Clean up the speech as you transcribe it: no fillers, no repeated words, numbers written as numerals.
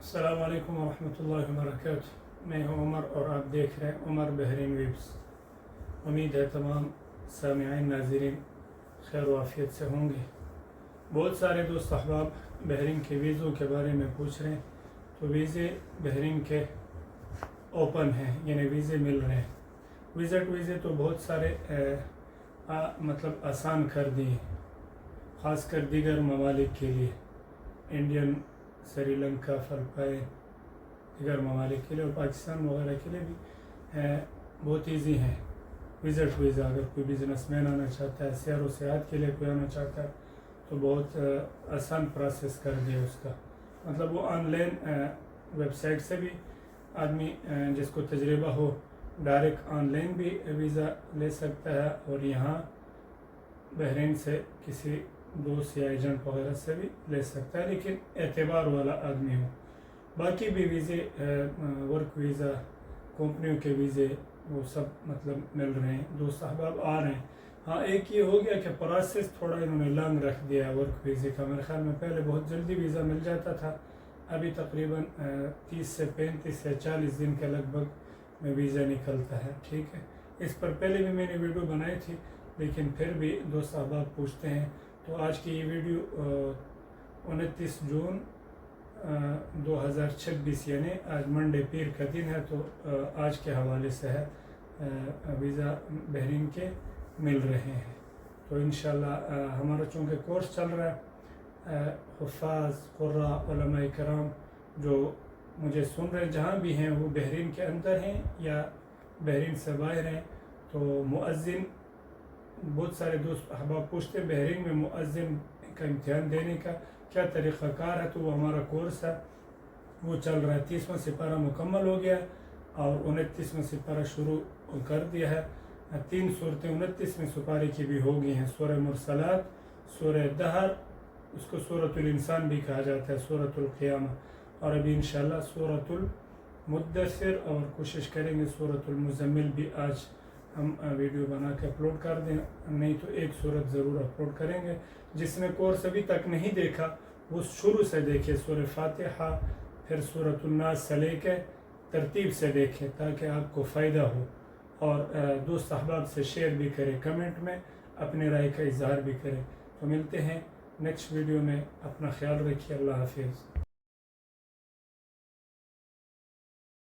السلام علیکم ورحمۃ اللہ وبرکاتہ۔ میں ہوں عمر اور آپ دیکھ رہے ہیں عمر بحرین ویبس۔ امید ہے تمام سامعین ناظرین خیر و عافیت سے ہوں گے۔ بہت سارے دوست احباب بحرین کے ویزوں کے بارے میں پوچھ رہے ہیں، تو ویزے بحرین کے اوپن ہیں، یعنی ویزے مل رہے ہیں۔ وزٹ ویزے تو بہت سارے آسان کر دیے، خاص کر دیگر ممالک کے لیے، انڈین، سری لنکا، فلپائن، دیگر ممالک کے لیے اور پاکستان وغیرہ کے لیے بھی بہت ایزی ہیں۔ وزٹ ویزا اگر کوئی بزنس مین آنا چاہتا ہے، سیر و سیاحت کے لیے کوئی آنا چاہتا ہے تو بہت آسان پروسیس کر دیا اس کا، وہ آن لائن ویب سائٹ سے بھی آدمی جس کو تجربہ ہو ڈائریکٹ آن لائن بھی ویزا لے سکتا ہے، اور یہاں بحرین سے کسی دوست یا ایجنٹ وغیرہ سے بھی لے سکتا ہے، لیکن اعتبار والا آدمی ہو۔ باقی بھی ویزے، ورک ویزا، کمپنیوں کے ویزے، وہ سب مل رہے ہیں، دوست احباب آ رہے ہیں۔ ہاں، ایک یہ ہو گیا کہ پروسیس تھوڑا انہوں نے لانگ رکھ دیا ورک ویزے کا۔ میرے خیال میں پہلے بہت جلدی ویزا مل جاتا تھا، ابھی تقریباً 30 سے 35 یا 40 دن کے لگ بھگ میں ویزا نکلتا ہے۔ ٹھیک ہے، اس پر پہلے بھی میں نے ویڈیو بنائی تھی، لیکن پھر بھی دوست احباب پوچھتے ہیں، تو آج کی یہ ویڈیو 29 جون 2026، یعنی آج منڈے پیر کا دن ہے، تو آج کے حوالے سے ہے، ویزا بحرین کے مل رہے ہیں۔ تو انشاءاللہ ہمارا چونکہ کورس چل رہا ہے، حفاظ، قراء، علماء کرام جو مجھے سن رہے جہاں بھی ہیں، وہ بحرین کے اندر ہیں یا بحرین سے باہر ہیں، تو مؤذن، بہت سارے دوست احباب پوچھتے ہیں بحرین میں مؤذن کا امتحان دینے کا کیا طریقہ کار ہے، تو وہ ہمارا کورس ہے، وہ چل رہا ہے۔ 30واں سپارہ مکمل ہو گیا اور 29واں سپارہ شروع کر دیا ہے۔ 3 صورتیں 29ویں سپارے کی بھی ہو گئی ہیں، سورہ مرسلات، سورہ دہر، اس کو سورۃ الانسان بھی کہا جاتا ہے، سورۃ القیامہ، اور ابھی انشاءاللہ سورۃ المدثر، اور کوشش کریں گے سورۃ المزمل بھی آج ہم ویڈیو بنا کے اپلوڈ کر دیں، نہیں تو ایک صورت ضرور اپلوڈ کریں گے۔ جس نے کورس ابھی تک نہیں دیکھا وہ شروع سے دیکھے، سورہ فاتحہ پھر سورۃ الناس سے لے کے ترتیب سے دیکھیں تاکہ آپ کو فائدہ ہو، اور دوست احباب سے شیئر بھی کریں، کمنٹ میں اپنے رائے کا اظہار بھی کریں۔ تو ملتے ہیں نیکسٹ ویڈیو میں، اپنا خیال رکھیے، اللہ حافظ۔